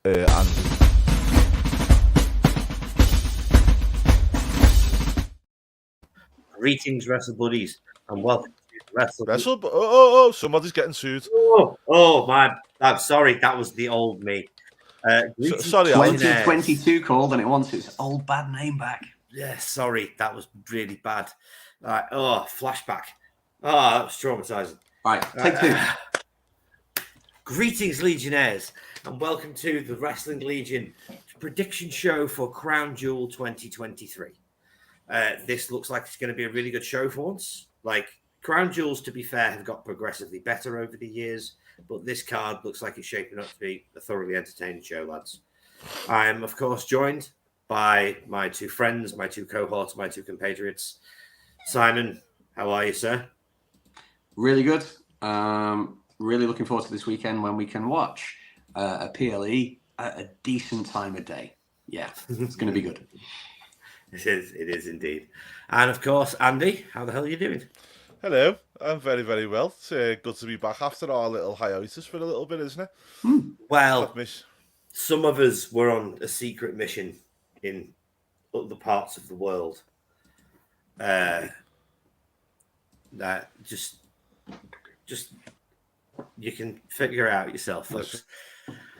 Andy. Greetings, Wrestle Buddies, and welcome to Somebody's getting sued. I'm sorry, that was the old me. Sorry, Alan. 2022 called and it wants its old bad name back. Yeah, sorry, that was really bad. Flashback. That was traumatizing. Right, take two. Greetings, Legionnaires, and welcome to the Wrestling Legion prediction show for Crown Jewel 2023. This looks like it's going to be a really good show for once. Like, Crown Jewels, to be fair, have got progressively better over the years, but this card looks like it's shaping up to be a thoroughly entertaining show, lads. I am, of course, joined by my two friends, my two cohorts, my two compatriots. Simon, how are you, sir? Really good. Really looking forward to this weekend when we can watch a PLE at a decent time of day. Yeah, it's going to be good. It is indeed. And of course, Andy, how the hell are you doing? Hello, I'm very, very well. It's good to be back after our little hiatus for a little bit, isn't it? Well, some of us were on a secret mission in other parts of the world. That just you can figure it out yourself, folks.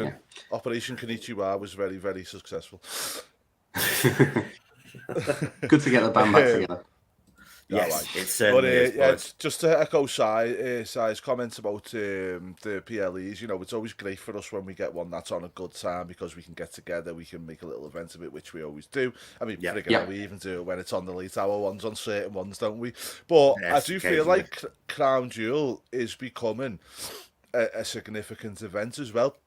Yeah. Operation Konnichiwa was very, very successful. Good to get the band back together. Yes, it's just to echo Sai's comments about the PLEs. You know, it's always great for us when we get one that's on a good time because we can get together, we can make a little event of it, which we always do. I mean, we even do it when it's on the late hour ones on certain ones, don't we? But I do feel like Crown Jewel is becoming a significant event as well.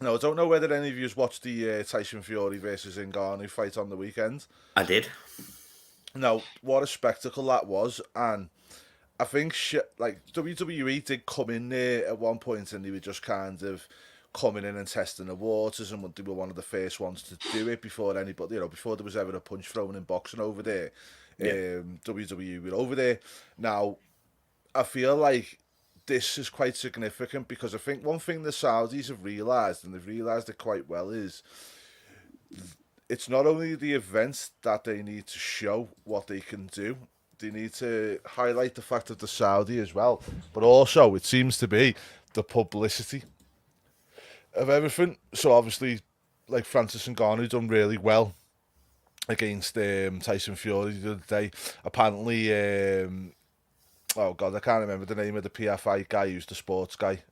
Now, I don't know whether any of you watched the Tyson Fury versus Ngannou fight on the weekend. I did. Now, what a spectacle that was, and I think WWE did come in there at one point and they were just kind of coming in and testing the waters, and they were one of the first ones to do it before anybody, before there was ever a punch thrown in boxing over there. WWE were over there. Now, I feel like this is quite significant because I think one thing the Saudis have realised, and they've realised it quite well, is it's not only the events that they need to show what they can do, they need to highlight the fact of the Saudi as well, but also it seems to be the publicity of everything. So obviously, like Francis Ngannou done really well against Tyson Fury the other day. Apparently, oh God, I can't remember the name of the PFI guy who's the sports guy,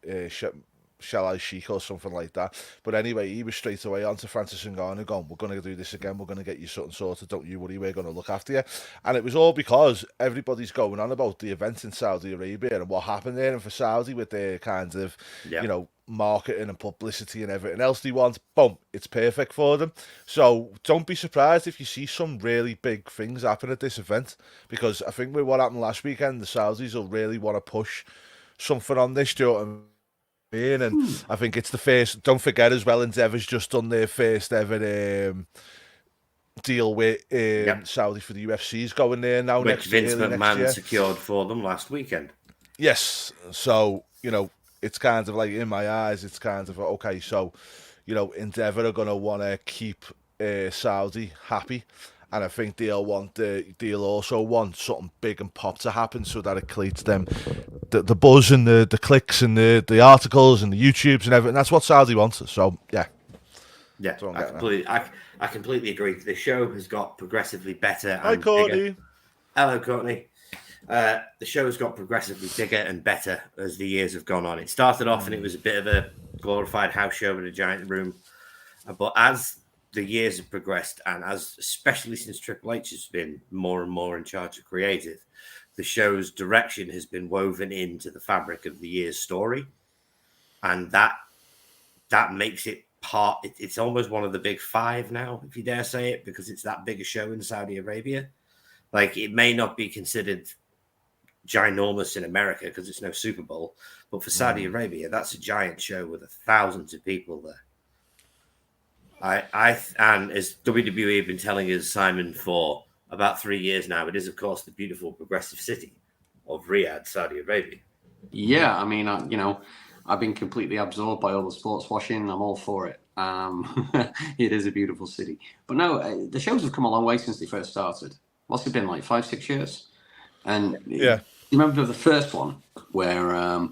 Shalai Sheikh or something like that. But anyway, he was straight away onto Francis Ngannou going, we're going to do this again, we're going to get you something sorted, don't you worry, we're going to look after you. And it was all because everybody's going on about the event in Saudi Arabia and what happened there, and for Saudi with their kind of, marketing and publicity and everything else they want, boom, it's perfect for them. So don't be surprised if you see some really big things happen at this event, because I think with what happened last weekend, the Saudis will really want to push something on this, do you know what I mean? And I think it's the first. Don't forget as well, Endeavour's just done their first ever deal with Saudi for the UFC's going there now. Which Vince McMahon secured for them last weekend. Yes, so it's kind of like, in my eyes, it's kind of okay. So Endeavour are going to want to keep Saudi happy. And I think they'll also want something big and pop to happen so that it creates them the buzz and the clicks and the articles and the YouTubes and everything. That's what Saudi wants. So yeah, I completely agree. The show has got progressively better. Hi, Courtney. Hello, Courtney. The show has got progressively bigger and better as the years have gone on. It started off and it was a bit of a glorified house show in a giant room, but as the years have progressed, and especially since Triple H has been more and more in charge of creative, the show's direction has been woven into the fabric of the year's story, and that makes it part. It's almost one of the big five now, if you dare say it, because it's that big a show in Saudi Arabia. Like, it may not be considered ginormous in America because it's no Super Bowl, but for Saudi Arabia, that's a giant show with thousands of people there. And as WWE have been telling us, Simon, for about 3 years now, it is, of course, the beautiful progressive city of Riyadh, Saudi Arabia. Yeah, I mean, I've been completely absorbed by all the sports washing. I'm all for it. It is a beautiful city. But no, the shows have come a long way since they first started. What's it been, like 5-6 years? And Yeah. you remember the first one where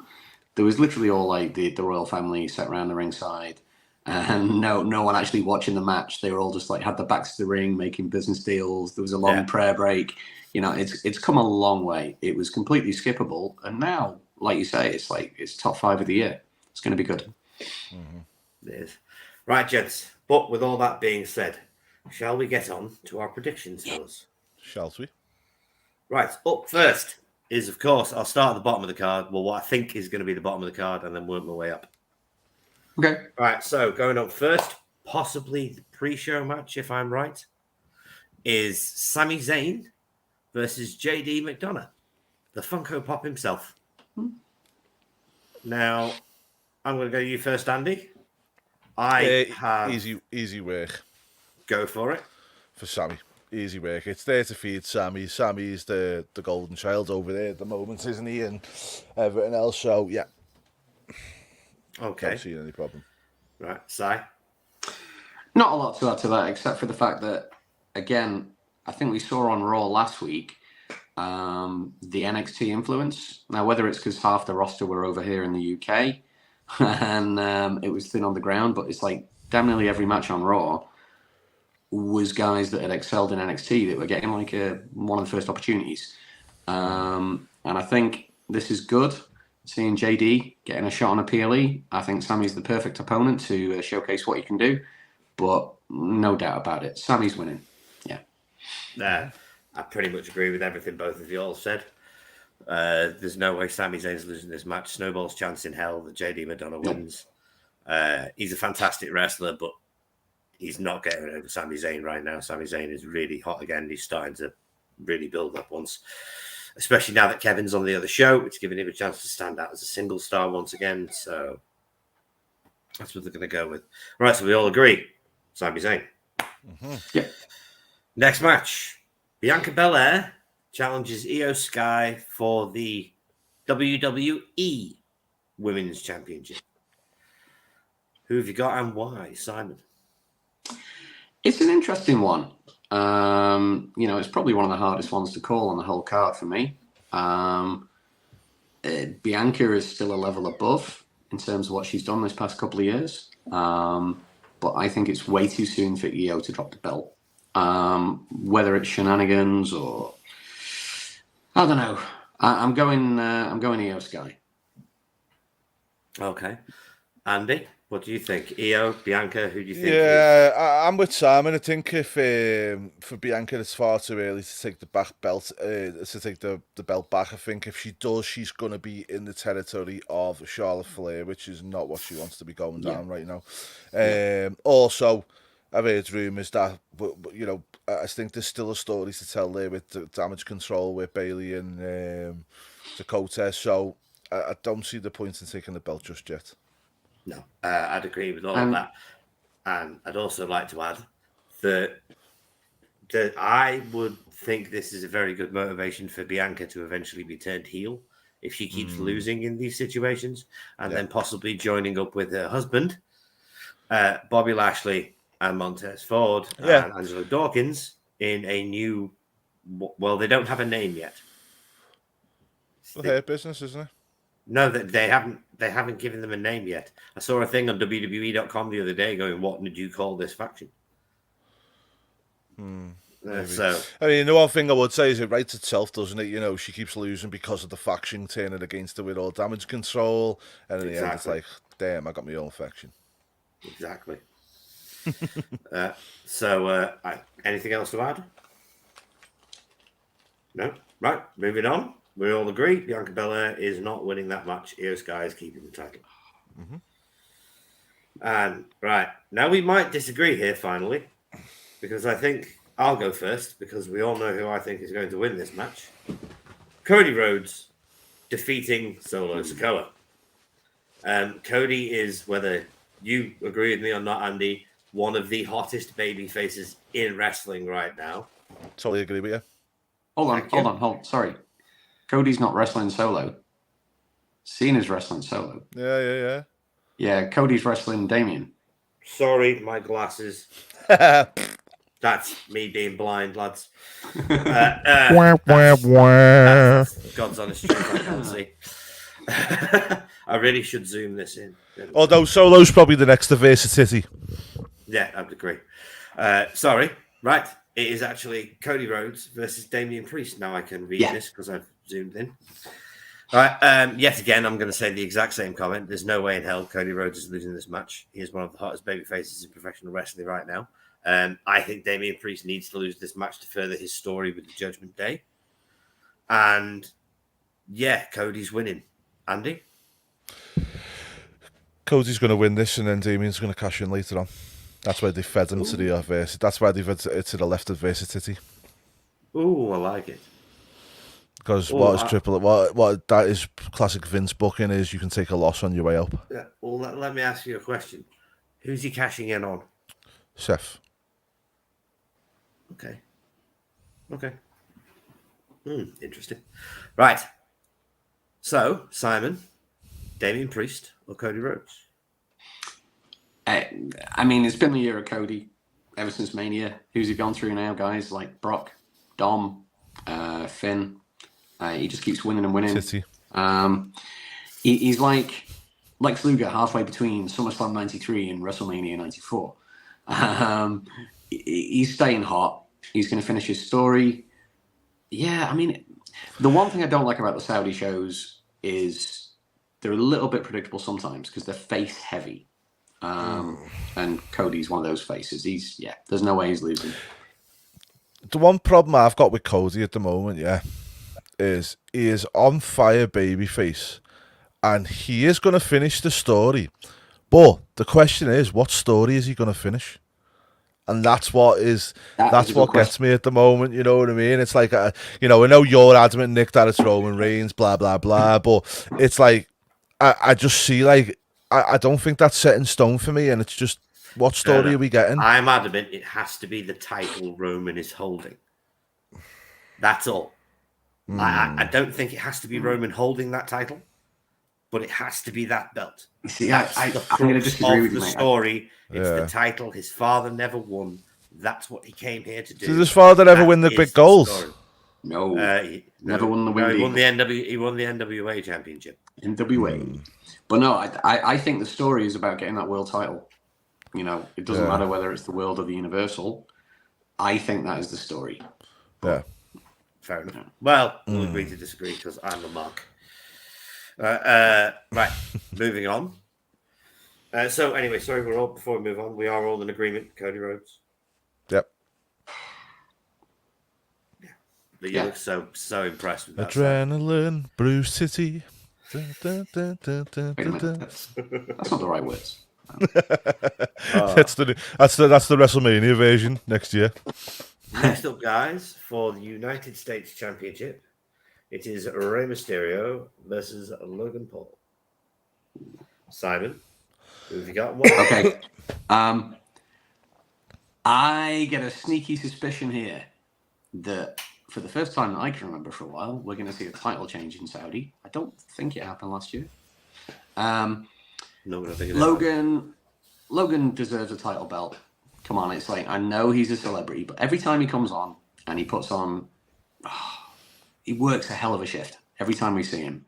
there was literally all like the royal family sat around the ringside, and no one actually watching the match. They were all just like had their backs to the ring, making business deals. There was a long prayer break. You know, it's come a long way. It was completely skippable, and now, like you say, it's top 5 of the year. It's going to be good. It is. Right, gents. But with all that being said, shall we get on to our predictions, fellas? Shall we? Right, up first is, of course, I'll start at the bottom of the card. Well, what I think is going to be the bottom of the card, and then work my way up. Okay. Right, so going on first, possibly the pre-show match, if I'm right, is Sami Zayn versus JD McDonough, the Funko Pop himself. Now, I'm going to go you first, Andy. I have... Easy work. Go for it. For Sammy. Easy work. It's there to feed Sammy. Sammy's the golden child over there at the moment, isn't he? And everything else. So, yeah. Okay. Don't see any problem. Right, Si? Not a lot to add to that, except for the fact that, again, I think we saw on Raw last week the NXT influence. Now, whether it's because half the roster were over here in the UK and it was thin on the ground, but it's like damn nearly every match on Raw was guys that had excelled in NXT that were getting like one of the first opportunities. And I think this is good. Seeing JD getting a shot on a PLE, I think Sammy's the perfect opponent to showcase what he can do. But no doubt about it, Sammy's winning. Yeah. I pretty much agree with everything both of you all said. There's no way Sami Zayn's losing this match. Snowball's chance in hell that JD McDonough wins. He's a fantastic wrestler, but he's not getting over Sami Zayn right now. Sami Zayn is really hot again. He's starting to really build up once, especially now that Kevin's on the other show. It's giving him a chance to stand out as a single star once again. So that's what they're going to go with. Right, so we all agree. Sami Zayn. Yeah. Next match. Bianca Belair challenges Io Sky for the WWE Women's Championship. Who have you got and why, Simon? It's an interesting one. It's probably one of the hardest ones to call on the whole card for me. Bianca is still a level above in terms of what she's done this past couple of years. But I think it's way too soon for Io to drop the belt. Whether it's shenanigans or I don't know. I'm going Io Sky. Okay. Andy, what do you think? Io, Bianca, who do you think? Yeah, I'm with Simon. I think if for Bianca it's far too early to take the the belt back. I think if she does, she's going to be in the territory of Charlotte Flair, which is not what she wants to be going down right now. Also, I've heard rumours that, I think there's still a story to tell there with the Damage Control with Bayley and Dakota. So I don't see the point in taking the belt just yet. No, I'd agree with all of that. And I'd also like to add that I would think this is a very good motivation for Bianca to eventually be turned heel if she keeps losing in these situations, and then possibly joining up with her husband, Bobby Lashley, and Montez Ford and Angelo Dawkins in a new... Well, they don't have a name yet. Well, their business, isn't it? No, they haven't given them a name yet. I saw a thing on WWE.com the other day going, what did you call this faction? So, I mean, the one thing I would say is it writes itself, doesn't it? She keeps losing because of the faction turning against her with all Damage Control, and in the end it's like, damn, I got my own faction. Exactly. Anything else to add? No? Right, moving on. We all agree Bianca Belair is not winning that match. Io Sky is keeping the title. And right, now we might disagree here finally, because I think I'll go first, because we all know who I think is going to win this match. Cody Rhodes defeating Solo Sikoa. Cody is, whether you agree with me or not, Andy, one of the hottest baby faces in wrestling right now. Totally agree with you. Hold on. Sorry. Cody's not wrestling solo. Cena's wrestling solo. Yeah. Yeah, Cody's wrestling Damien. Sorry, my glasses. That's me being blind, lads. That's God's honest truth. I can't see. I really should zoom this in. Although Solo's probably the next to Versatity. Yeah, I'd agree. Sorry. Right. It is actually Cody Rhodes versus Damian Priest. Now I can read this because I've zoomed in. All right. Yet again, I'm going to say the exact same comment. There's no way in hell Cody Rhodes is losing this match. He is one of the hottest baby faces in professional wrestling right now. I think Damian Priest needs to lose this match to further his story with the Judgment Day. And yeah, Cody's winning. Andy? Cody's going to win this, and then Damian's going to cash in later on. That's why they fed him to the That's why they've to the left of Versatity. Ooh, I like it. Because what that is classic Vince booking is you can take a loss on your way up. Yeah, well, let me ask you a question. Who's he cashing in on? Seth. Okay. Interesting. Right. So, Simon, Damian Priest or Cody Rhodes? I mean, it's been the year of Cody ever since Mania. Who's he gone through now, guys? Like Brock, Dom, Finn. He just keeps winning and winning. City. He's like Lex Luger halfway between SummerSlam 93 and WrestleMania 94. He's staying hot. He's going to finish his story. Yeah, I mean, the one thing I don't like about the Saudi shows is they're a little bit predictable sometimes because they're face heavy. And Cody's one of those faces. There's no way he's losing. The one problem I've got with Cody at the moment, is he is on fire babyface, and he is going to finish the story. But the question is, what story is he going to finish? And that's what gets me at the moment. You know what I mean? It's like, I know you're adamant, Nick, that it's Roman Reigns, blah blah blah. But it's like, I just see like, I don't think that's set in stone for me. And it's just, what story are we getting? I'm adamant it has to be the title Roman is holding. That's all. I don't think it has to be Roman holding that title, but it has to be that belt. See, I'm going to disagree with you, mate. Story. It's the title his father never won. That's what he came here to do. Did his father ever win the big goals? No, never won the win. He won the NWA championship. NWA. But no, I think the story is about getting that world title. You know, it doesn't matter whether it's the world or the universal. I think that is the story. Yeah. Fair enough. Well, we'll agree to disagree because I'm a mark. Right, moving on. So anyway, before we move on, we are all in agreement, Cody Rhodes. Yep. Yeah. But you look so impressed with that. Adrenaline, Bruce City. Wait a minute, that's not the right words. That's the WrestleMania version next year. Next up, guys, for the United States Championship, it is Rey Mysterio versus Logan Paul. Simon, who have you got? Okay. I get a sneaky suspicion here that for the first time that I can remember for a while, we're going to see a title change in Saudi. I don't think it happened last year. Logan deserves a title belt. Come on, it's like, I know he's a celebrity, but every time he comes on and he puts on, he works a hell of a shift every time we see him.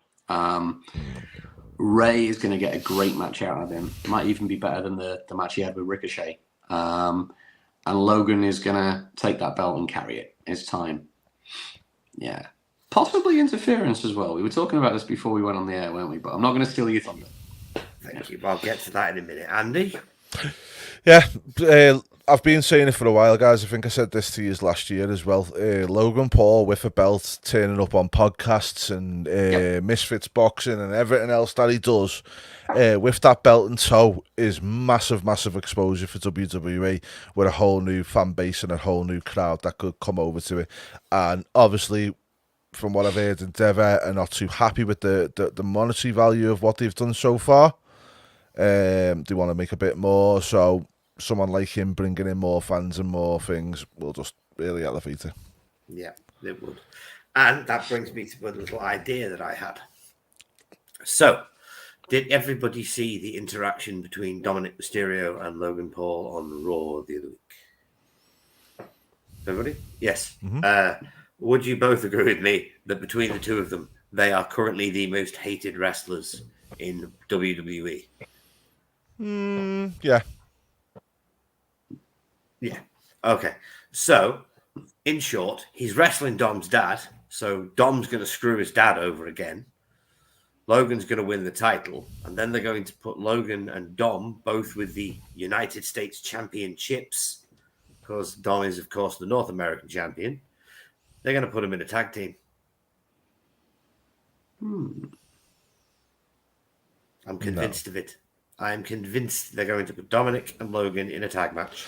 Ray is going to get a great match out of him. It might even be better than the match he had with Ricochet. And Logan is going to take that belt and carry it. It's time. Yeah. Possibly interference as well. We were talking about this before we went on the air, weren't we? But I'm not going to steal your thunder. Thank you. I'll get to that in a minute. Andy? Yeah, I've been saying it for a while, guys. I think I said this to you last year as well. Logan Paul with a belt, turning up on podcasts and Misfits boxing and everything else that he does with that belt in tow is massive, massive exposure for WWE with a whole new fan base and a whole new crowd that could come over to it. And obviously, from what I've heard, Endeavour are not too happy with the monetary value of what they've done so far. They want to make a bit more, so someone like him bringing in more fans and more things will just really elevate it. Yeah, it would. And that brings me to a little idea that I had. So, Did everybody see the interaction between Dominic Mysterio and Logan Paul on Raw the other week? Everybody? Yes. Would you both agree with me that between the two of them, they are currently the most hated wrestlers in WWE? Yeah. Yeah. Okay. So, in short, he's wrestling Dom's dad. So Dom's going to screw his dad over again. Logan's going to win the title. And then they're going to put Logan and Dom both with the United States Championships. Because Dom is, of course, the North American champion. They're going to put him in a tag team. I'm convinced of it. I am convinced they're going to put Dominic and Logan in a tag match.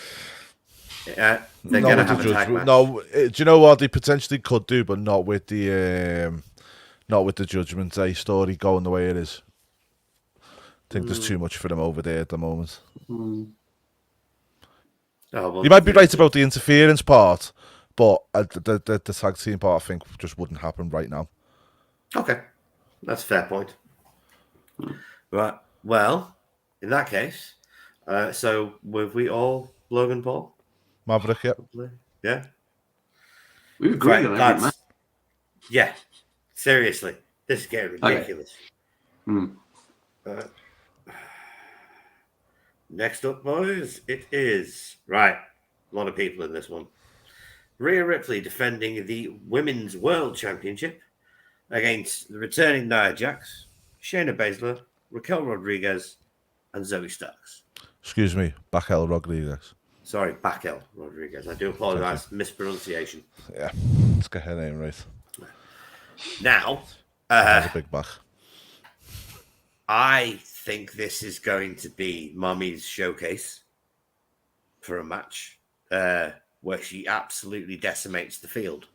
They're going to have a tag match. No, do you know what they potentially could do, but not with the Judgment Day story going the way it is. I think there's too much for them over there at the moment. Oh, well, You might be right about the interference part, but the tag team part, I think, just wouldn't happen right now. Okay, that's a fair point. Right. Well, in that case, so were we all Logan Paul? Maverick, yeah. Yeah. We agreed on every match. Yeah. Seriously, this is getting ridiculous. Next up, boys, it is right. A lot of people in this one. Rhea Ripley defending the Women's World Championship against the returning Nia Jax, Shayna Baszler, Raquel Rodriguez, and Zoe Starks. Excuse me, Raquel Rodriguez. Sorry, Raquel Rodriguez. I do apologize. Mispronunciation. Yeah, let's get her name right. Now, That's a big back. I think this is going to be Mommy's showcase for a match where she absolutely decimates the field,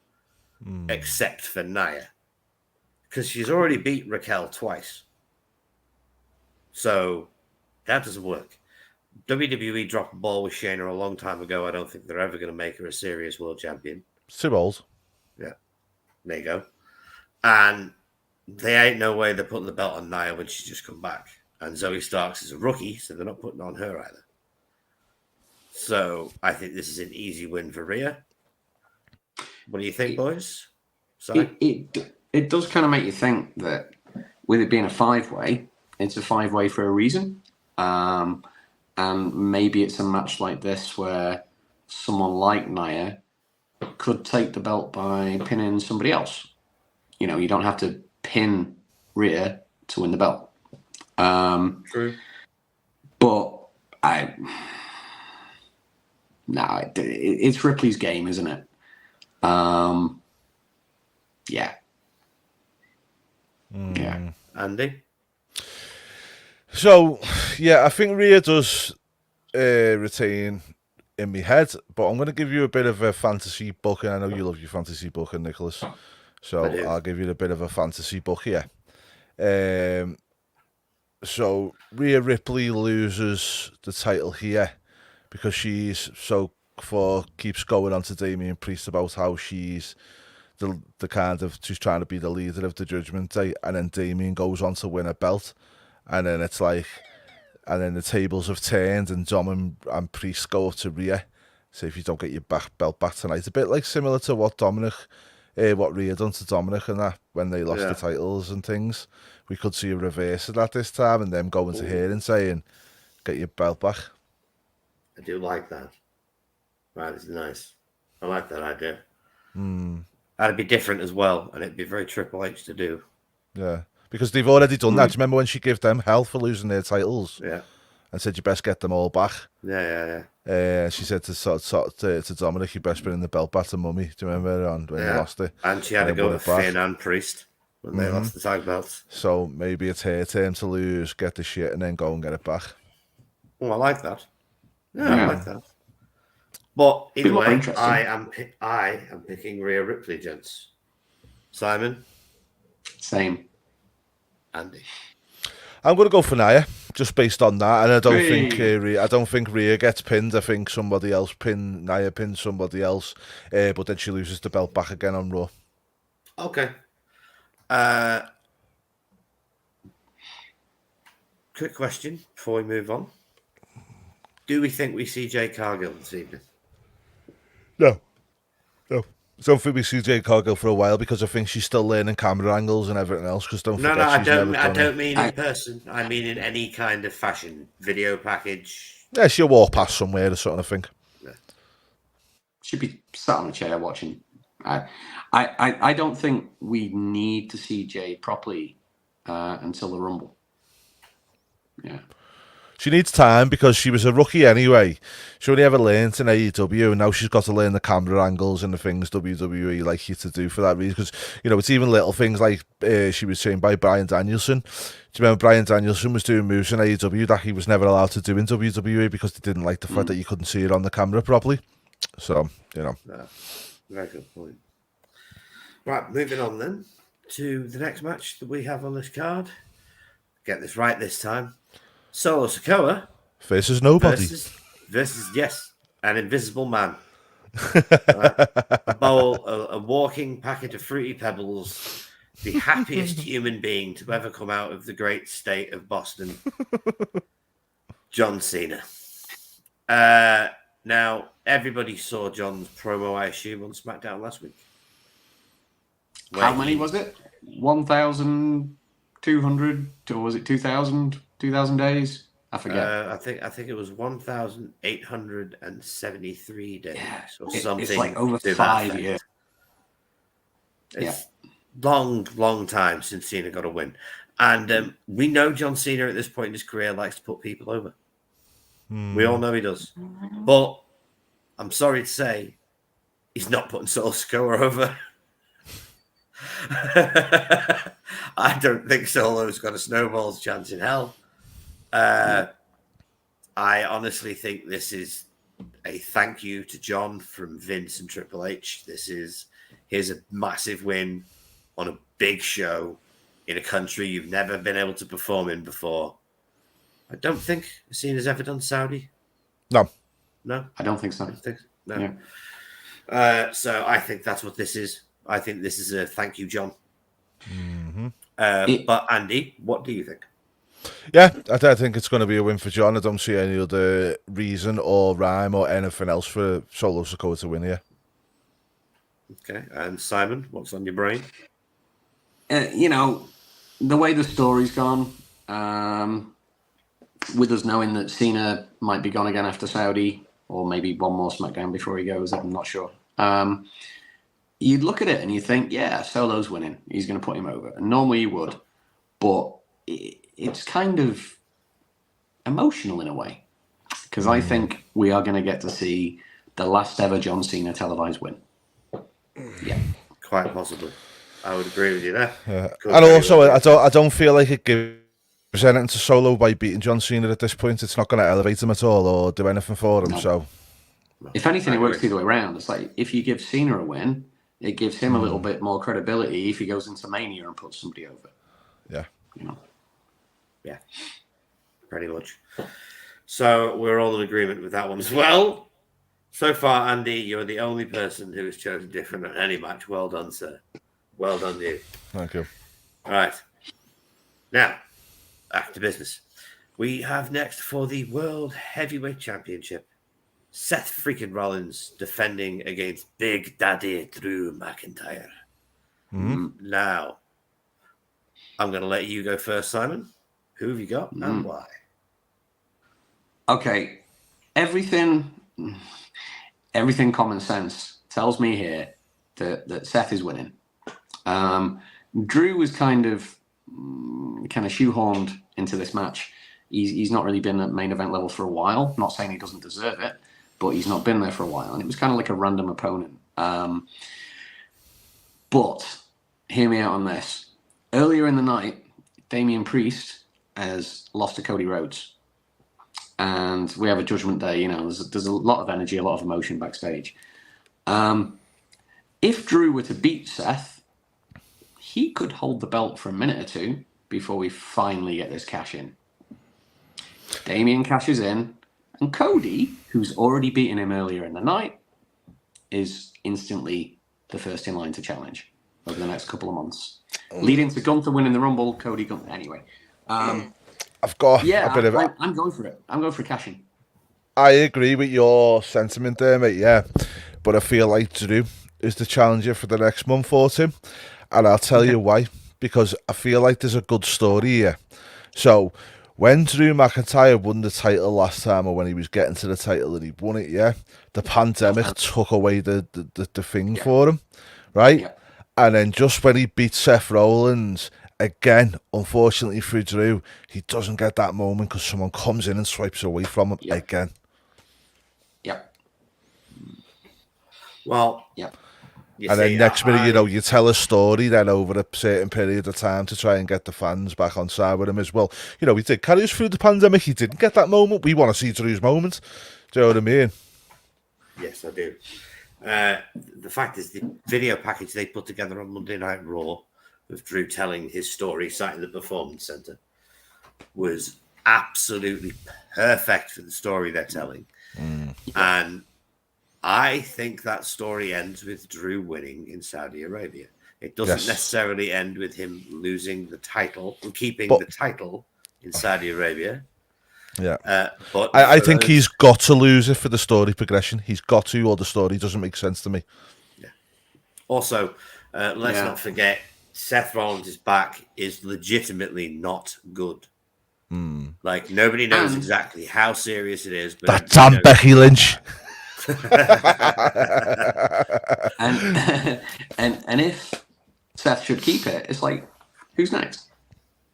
except for Nia, because she's already beat Raquel twice. So that doesn't work. WWE dropped the ball with Shayna a long time ago. I don't think they're ever going to make her a serious world champion. It's too old. Yeah, there you go. And they ain't no way they're putting the belt on Nia when she's just come back. And Zoe Starks is a rookie, so they're not putting it on her either. So I think this is an easy win for Rhea. What do you think, boys? It does kind of make you think that with it being a 5-way, it's a 5-way for a reason. And maybe it's a match like this where someone like Nia could take the belt by pinning somebody else. You know, you don't have to pin Rhea to win the belt. True. But it's Ripley's game, isn't it? Yeah. Yeah. Andy? So, yeah, I think Rhea does retain in my head, but I'm going to give you a bit of a fantasy book, and I know you love your fantasy book, Nicholas. So I'll give you a bit of a fantasy book here. So Rhea Ripley loses the title here because she's keeps going on to Damian Priest about how she's the kind of she's trying to be the leader of the Judgment Day, and then Damian goes on to win a belt, and then it's like, and then the tables have turned, and Dom and Priest go up to Rhea. So if you don't get your belt back tonight, a bit like similar to what Rhea done to Dominic and that when they lost the titles and things. We could see a reverse of that this time, and them going to her and saying, "Get your belt back." I do like that. That is nice. I like that idea. That'd be different as well, and it'd be very Triple H to do. Yeah, because they've already done that. Do you remember when she gave them hell for losing their titles? Yeah. And said, "You best get them all back." Yeah. She said to Dominic, "You best bring the belt back to Mummy." Do you remember when they lost it? And she had to go to Finn and Priest when they lost the tag belts. So maybe it's her turn to lose, get the shit, and then go and get it back. Oh, I like that. Yeah, I like that. But either way, I am picking Rhea Ripley, gents. Simon? Same. Andy? I'm going to go for Nia, just based on that, and I don't think Rhea gets pinned. I think somebody else Nia pins somebody else, but then she loses the belt back again on Raw. Okay. quick question before we move on. Do we think we see Jade Cargill this evening? No. I don't think we see Jade Cargill for a while because I think she's still learning camera angles and everything else. Because don't forget, I she's never don't. I done don't mean in person. I mean in any kind of fashion, video package. Yeah, she'll walk past somewhere or something, I think. She'd be sat on a chair watching. I don't think we need to see Jade properly until the Rumble. Yeah. She needs time because she was a rookie anyway. She only ever learned in AEW, and now she's got to learn the camera angles and the things WWE like you to do for that reason. Because, you know, it's even little things like she was trained by Bryan Danielson. Do you remember Bryan Danielson was doing moves in AEW that he was never allowed to do in WWE because they didn't like the fact that you couldn't see it on the camera properly? So, you know. No, very good point. Right, moving on then to the next match that we have on this card. Get this right this time. Solo Sikoa Versus nobody. Versus yes, an invisible man. A bowl, a walking packet of fruity pebbles, the happiest human being to ever come out of the great state of Boston, John Cena. Now, everybody saw John's promo, I assume, on SmackDown last week. How many was it? 1,200, or was it 2,000? 2,000 days? I forget. I think it was 1,873 days or something. It's like over 5 years. It's long time since Cena got a win. And we know John Cena at this point in his career likes to put people over. We all know he does. But I'm sorry to say, he's not putting Solo Sikoa over. I don't think Solo's got a snowball's chance in hell. I honestly think this is a thank you to John from Vince and Triple H. Here's a massive win on a big show in a country you've never been able to perform in before. I don't think Cena's ever done Saudi. No. I don't think so. No. Yeah. So I think that's what this is. I think this is a thank you, John. Mm-hmm. But Andy, what do you think? Yeah, I think it's going to be a win for John. I don't see any other reason or rhyme or anything else for Solo Sikoa to win here. Okay, and Simon, what's on your brain? You know, the way the story's gone, with us knowing that Cena might be gone again after Saudi, or maybe one more SmackDown before he goes, I'm not sure. You'd look at it and you think, yeah, Solo's winning. He's going to put him over. And normally you would. But it's kind of emotional in a way. Because I think we are going to get to see the last ever John Cena televised win. Yeah. Quite possibly. I would agree with you there. Yeah. And also, I don't feel like it gives anything to Solo by beating John Cena at this point. It's not going to elevate him at all or do anything for him. No. So, if anything, it works the other way around. It's like if you give Cena a win, it gives him a little bit more credibility if he goes into Mania and puts somebody over. Yeah. You know. Yeah. Pretty much. So we're all in agreement with that one as well. So far, Andy, you're the only person who has chosen different on any match. Well done, sir. Well done, you. Thank you. All right. Now, back to business. We have next for the World Heavyweight Championship, Seth freaking Rollins defending against Big Daddy Drew McIntyre. Now, I'm going to let you go first, Simon. Who have you got and why? Okay. Everything common sense tells me here that Seth is winning. Drew was kind of shoehorned into this match. He's not really been at main event level for a while. Not saying he doesn't deserve it, but he's not been there for a while. And it was kind of like a random opponent. But hear me out on this. Earlier in the night, Damian Priest has lost to Cody Rhodes. And we have a Judgment Day. You know, there's a lot of energy, a lot of emotion backstage. If Drew were to beat Seth, he could hold the belt for a minute or two before we finally get this cash in. Damian cashes in, and Cody, who's already beaten him earlier in the night, is instantly the first in line to challenge over the next couple of months. Leading to Gunther winning the Rumble, Cody Gunther. Anyway. I I've got Yeah, a bit of. I'm going for it. I'm going for cash-in. I agree with your sentiment there, mate. Yeah, but I feel like Drew is the challenger for the next month or two, and I'll tell you why. Because I feel like there's a good story here. So, when Drew McIntyre won the title last time, or when he was getting to the title and he won it, yeah, the pandemic took away the thing for him, right? Yeah. And then just when he beat Seth Rollins again, unfortunately for Drew, he doesn't get that moment because someone comes in and swipes away from him again. Yep. Well, Yep. And then next minute, you tell a story then over a certain period of time to try and get the fans back on side with him as well. You know, he did carry us through the pandemic. He didn't get that moment. We want to see Drew's moment. Do you know what I mean? Yes, I do. The fact is, the video package they put together on Monday Night Raw of Drew telling his story sat in the Performance Center was absolutely perfect for the story they're telling. And I think that story ends with Drew winning in Saudi Arabia. It doesn't necessarily end with him losing the title and keeping the title in Saudi Arabia. Yeah. But I think he's got to lose it for the story progression. He's got to, or the story doesn't make sense to me. Yeah. Also, let's not forget, Seth Rollins' back is legitimately not good. Like, nobody knows exactly how serious it is. But that damn Becky Lynch. and if Seth should keep it, it's like, who's next?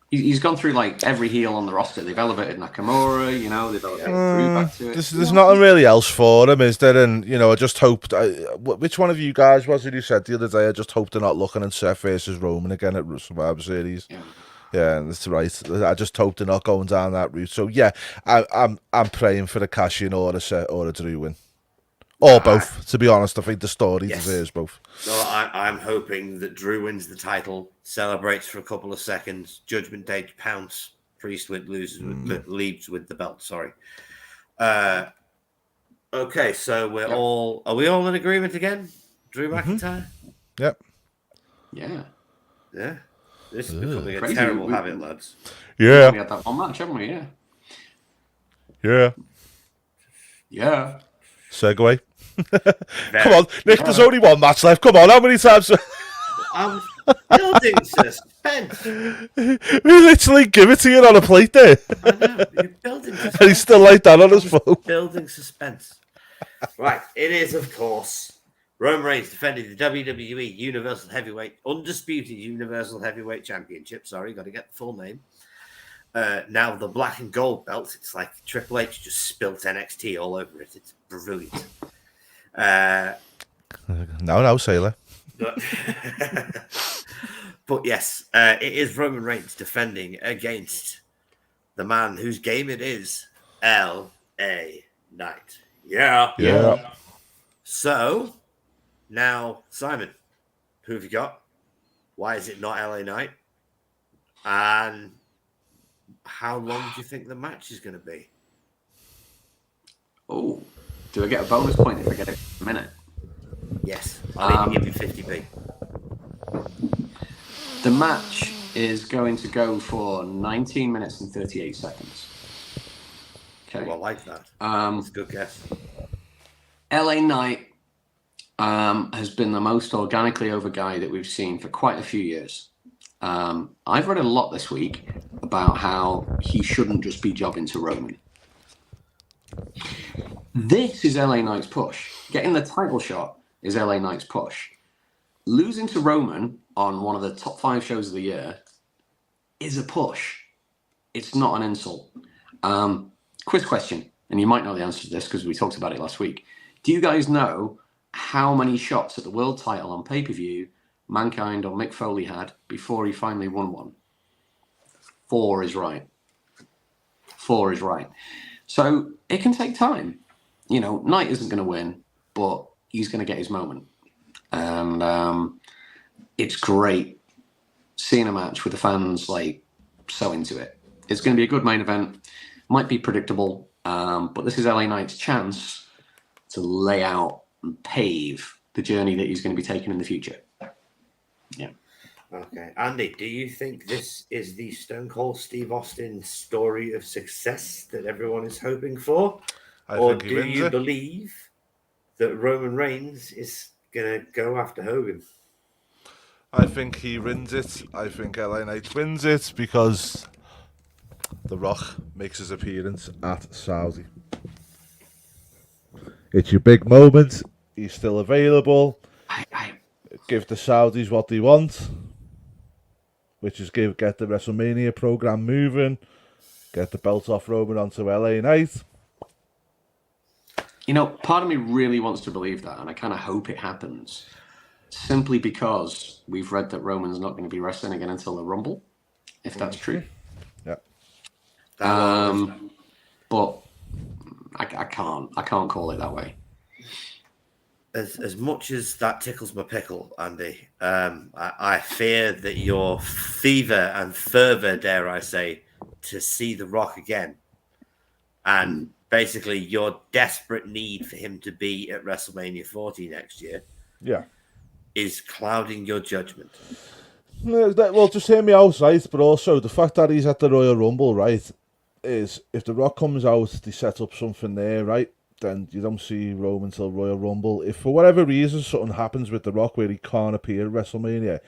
He's gone through like every heel on the roster. They've elevated Nakamura, you know, they've elevated Drew back to it. There's nothing really else for him, is there? And, you know, I just hoped... which one of you guys was it who said the other day, I just hope they're not looking at Seth versus Roman again at Survivor Series? Yeah, that's right. I just hope they're not going down that route. So, yeah, I'm praying for a cash-in or a Drew win. Or both, to be honest. I think the story deserves both. No, I'm hoping that Drew wins the title, celebrates for a couple of seconds, Judgment Day pounce, Priest leaves with the belt. Sorry. Okay, so are we all in agreement again? Drew McIntyre? Yep. Yeah. Yeah. This is becoming a terrible habit, lads. Yeah. We had that one match, haven't we? Yeah. Yeah. Yeah. Segue. Come on, Nick, there's only one match left. Come on, how many times? I'm building suspense. We literally give it to you on a plate there. I know, you're building suspense. And he's still like that on his phone. Building suspense. Right, it is, of course, Roman Reigns defending the WWE Undisputed Universal Heavyweight Championship. Sorry, got to get the full name. Now the black and gold belt. It's like Triple H just spilt NXT all over it. It's brilliant. No, Sailor. But yes, it is Roman Reigns defending against the man whose game it is, L.A. Knight. Yeah. So, now, Simon, who have you got? Why is it not L.A. Knight? And how long do you think the match is going to be? Oh, do I get a bonus point if I get a minute? Yes, I'll even give you 50p. The match is going to go for 19 minutes and 38 seconds. Okay. Well, I like that. That's a good guess. LA Knight has been the most organically over guy that we've seen for quite a few years. I've read a lot this week about how he shouldn't just be jobbing to Roman. This is LA Knight's push. Getting the title shot is LA Knight's push. Losing to Roman on one of the top 5 shows of the year is a push. It's not an insult. Quiz question, and you might know the answer to this because we talked about it last week. Do you guys know how many shots at the world title on pay-per-view Mankind or Mick Foley had before he finally won one? 4 is right. 4 is right. So it can take time. You know, Knight isn't going to win, but he's going to get his moment. And it's great seeing a match with the fans like so into it. It's going to be a good main event. Might be predictable, but this is LA Knight's chance to lay out and pave the journey that he's going to be taking in the future. Yeah. Okay, Andy, do you think this is the Stone Cold Steve Austin story of success that everyone is hoping for? I Or think he do wins you it. believe that Roman Reigns is going to go after Hogan? I think he wins it. I think LA Knight wins it because The Rock makes his appearance at Saudi. It's your big moment. He's still available. I Give the Saudis what they want, which is get the WrestleMania program moving, get the belt off Roman onto LA Knight. part of me really wants to believe that, and I kind of hope it happens, simply because we've read that Roman's not going to be wrestling again until the Rumble, if that's true. Yeah. But I can't call it that way. As much as that tickles my pickle, Andy, I fear that your fever and fervor, dare I say, to see The Rock again, and basically your desperate need for him to be at WrestleMania 40 next year, Yeah. is clouding your judgment. Well, just hear me out, right? But also the fact that he's at the Royal Rumble, right, is if The Rock comes out, they set up something there, right? Then you don't see Roman till Royal Rumble. If for whatever reason something happens with The Rock where he can't appear at WrestleMania,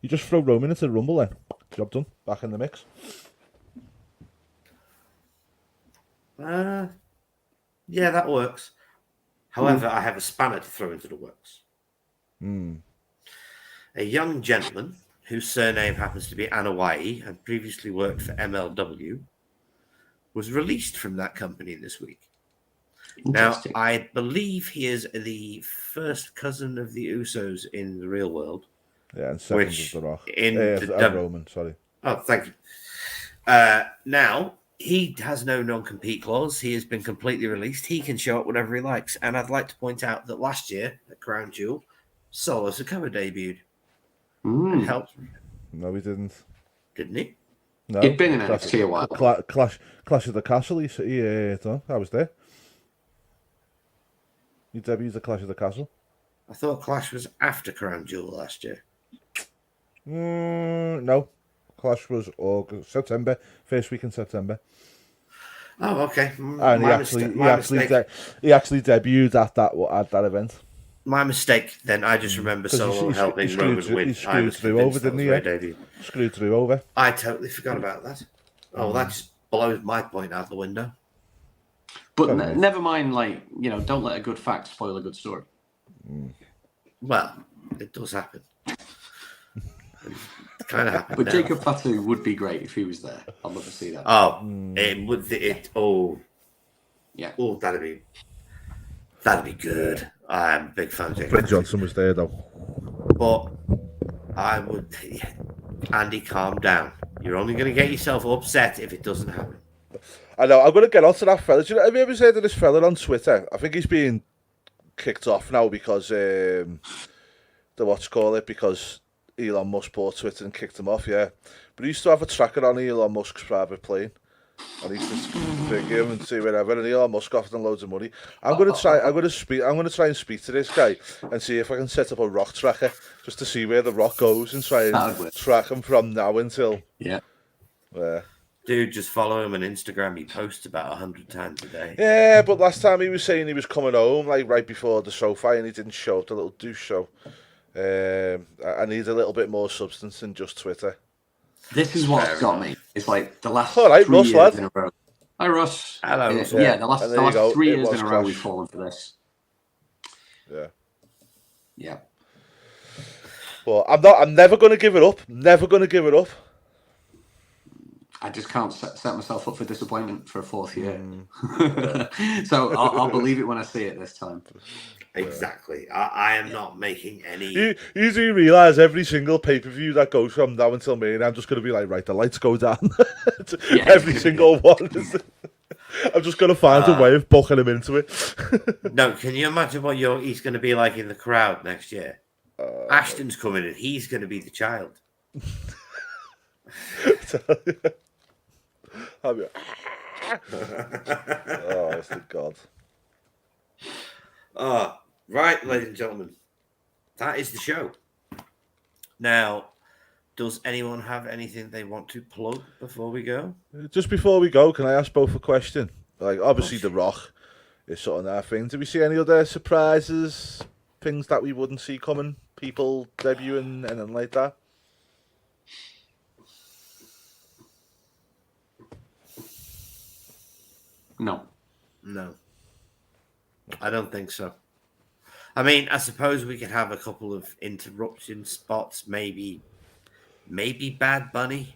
you just throw Roman into the Rumble then. Job done. Back in the mix. Yeah, that works. However, I have a spanner to throw into the works. A young gentleman whose surname happens to be Anawai and previously worked for MLW was released from that company this week. Now, Interesting. I believe he is the first cousin of the Usos in the real world. Yeah, and second Which of The Rock. in the Roman, sorry. Oh, thank you. Now, he has no non-compete clause. He has been completely released. He can show up whenever he likes. And I'd like to point out that last year at Crown Jewel, Solo Sikoa debuted and helped, No, he didn't. didn't he? No. He'd been in NXT a while. Clash of the Castle, he done. I was there. He debuted at Clash of the Castle. I thought Clash was after Crown Jewel last year. No. Clash was September, first week in September. Oh, okay. And he actually debuted at that event. My mistake. Then I just remember Solo helping Roman win. He screwed through over, didn't he? Screwed through over. I totally forgot about that. Oh, that just blows my point out the window. But never mind, don't let a good fact spoil a good story. Well, it does happen. It kind of happened. But now. Jacob Fatu would be great if he was there. I'd love to see that. Oh, it would. Yeah. Oh, that'd be good. I'm a big fan of Jacob. Ben Johnson was there though. But I would. Andy, calm down. You're only going to get yourself upset if it doesn't happen. I know. I'm going to get onto that fella. Have you ever heard of this fella on Twitter? I think he's being kicked off now because because Elon Musk bought Twitter and kicked him off. Yeah, but he used to have a tracker on Elon Musk's private plane, and he used to fig him and see wherever. And Elon Musk offered him loads of money. I'm going to try and speak to this guy and see if I can set up a Rock tracker just to see where the Rock goes and try and track him from now until. Yeah. Dude, just follow him on Instagram. He posts about 100 times a day. Yeah, but last time he was saying he was coming home, like right before the show fight, and he didn't show up, the little douche show. I need a little bit more substance than just Twitter. This is what's got me. It's like the last All right, 3 Russ, years lad. in a row. Hi, Russ. Hello, Russ. Yeah, the last 3 years in a row Clash. we've fallen for this. Yeah. Yeah. But I'm never going to give it up. Never going to give it up. I just can't set myself up for disappointment for a fourth year. So I'll believe it when I see it this time. Exactly. I am not making any. You do realise every single pay-per-view that goes from now until May, and I'm just going to be like, right, the lights go down. Every single one. I'm just going to find a way of booking him into it. No, can you imagine what he's going to be like in the crowd next year? Ashton's coming in. He's going to be the child. I'll be like, oh, thank God. Right, ladies and gentlemen, that is the show. Now, does anyone have anything they want to plug before we go? Just before we go, can I ask both a question? Like, obviously, The Rock is sort of our thing. Do we see any other surprises, things that we wouldn't see coming, people debuting, anything like that? No. No. I don't think so. I mean, I suppose we could have a couple of interruption spots, maybe Bad Bunny.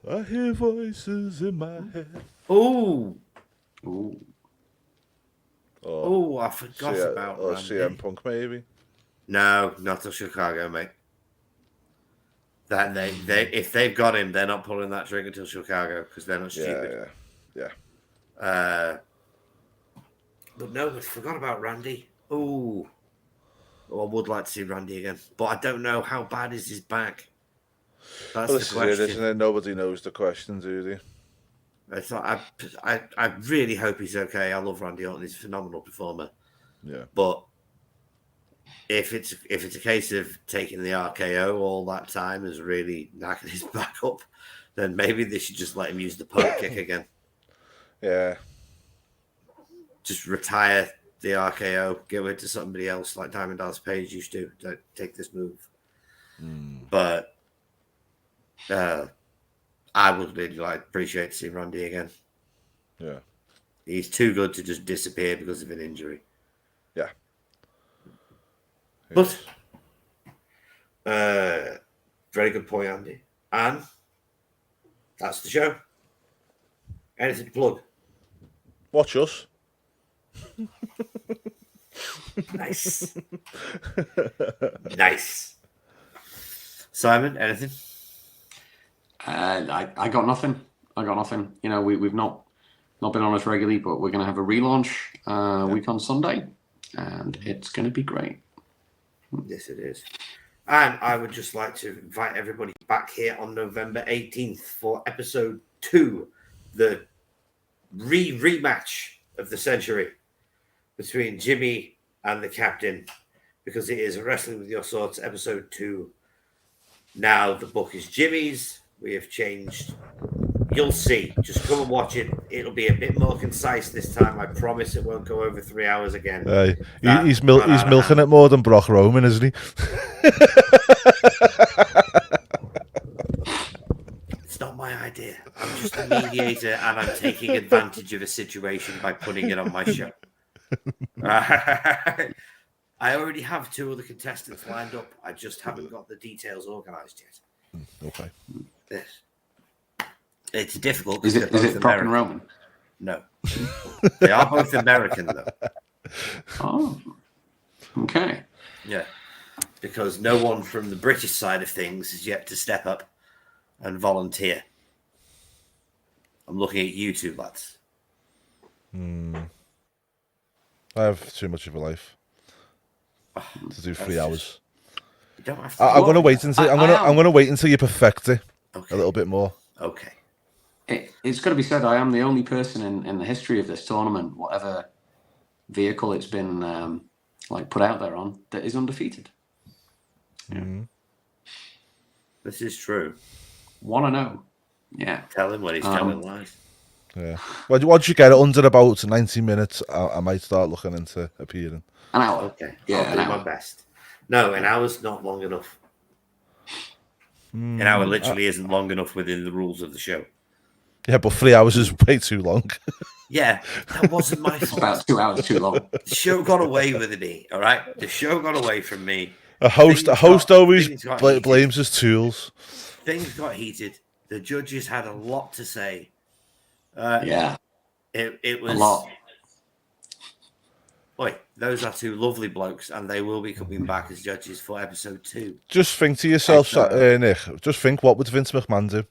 I hear voices in my head. Oh, Ooh. oh, I forgot about or Randy. CM Punk maybe. No, not to Chicago, mate. That they if they've got him, they're not pulling that trigger till Chicago because they're not stupid. Yeah. But no, I forgot about Randy. Oh, I would like to see Randy again, but I don't know how bad is his back. That's Well, the this question. is it, isn't it? Nobody knows the question, do they? It's like, I really hope he's okay. I love Randy Orton; he's a phenomenal performer. Yeah. But if it's a case of taking the RKO all that time has really knackered his back up, then maybe they should just let him use the poke kick again. Yeah. Just retire the RKO, give it to somebody else like Diamond Dallas Page used to. Don't take this move. But I would really appreciate to see Randy again. Yeah. He's too good to just disappear because of an injury. Yeah. But very good point, Andy. And that's the show. Anything to plug? Watch us. Nice. Nice. Simon, anything? I got nothing. You know, we've not been on as regularly, but we're going to have a relaunch week on Sunday, and it's going to be great. Yes, it is. And I would just like to invite everybody back here on November 18th for episode 2, the rematch of the century between Jimmy and the Captain, because it is Wrestling with Your Swords episode 2. Now the book is Jimmy's. We have changed. You'll see. Just come and watch it. It'll be a bit more concise this time. I promise it won't go over 3 hours again. He's milking it more than Brock Roman, isn't he? It's not my idea. I'm just a mediator and I'm taking advantage of a situation by putting it on my show. I already have 2 other contestants lined up. I just haven't got the details organised yet. Okay. Yes. It's difficult. Is it Brock and Roman? No. They are both American, though. Oh, okay. Yeah. Because no one from the British side of things has yet to step up and volunteer. I'm looking at you 2 lads. I have too much of a life to do 3 hours. You don't have to. I'm gonna wait until I'm gonna wait until you perfect it a little bit more. Okay. It's got to be said, I am the only person in the history of this tournament, whatever vehicle it's been put out there on, that is undefeated. Mm-hmm. This is true. 1-0. Yeah. Tell him when he's telling lies. Yeah. Once you get it under about 90 minutes, I might start looking into appearing. An hour. Okay. Yeah, I'll do my best. No, an hour's not long enough. An hour literally isn't long enough within the rules of the show. Yeah, but 3 hours is way too long. Yeah, that wasn't my It's fault. about 2 hours too long. The show got away with me, all right? The show got away from me. A host always blames his tools. Things got heated. The judges had a lot to say. Yeah. It was a lot. Boy, those are 2 lovely blokes, and they will be coming back as judges for episode 2. Just think to yourself, Nick. Just think, what would Vince McMahon do?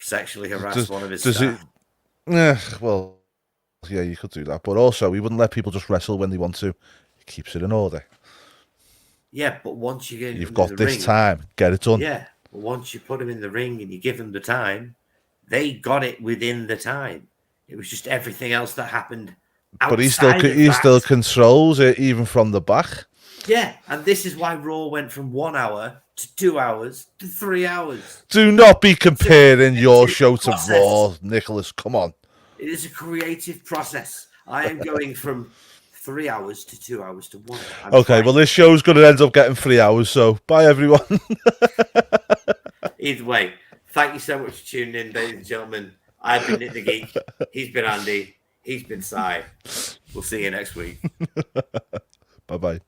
Sexually harass one of his staff. Well, yeah, you could do that, but also he wouldn't let people just wrestle when they want to. He keeps it in order. Yeah, but once you get You've got this ring, time, get it done. Yeah, but once you put them in the ring and you give them the time, they got it within the time. It was just everything else that happened. But he still controls it even from the back. Yeah, and this is why Raw went from 1 hour to 2 hours to 3 hours. Do not be comparing your It's a show to process. Raw, Nicholas. Come on. It is a creative process. I am going from 3 hours to 2 hours to 1. I'm Okay, fine. well, this show's going to end up getting 3 hours, so bye, everyone. Either way, thank you so much for tuning in, ladies and gentlemen. I've been Nick the Geek. He's been Andy. He's been Si. We'll see you next week. Bye-bye.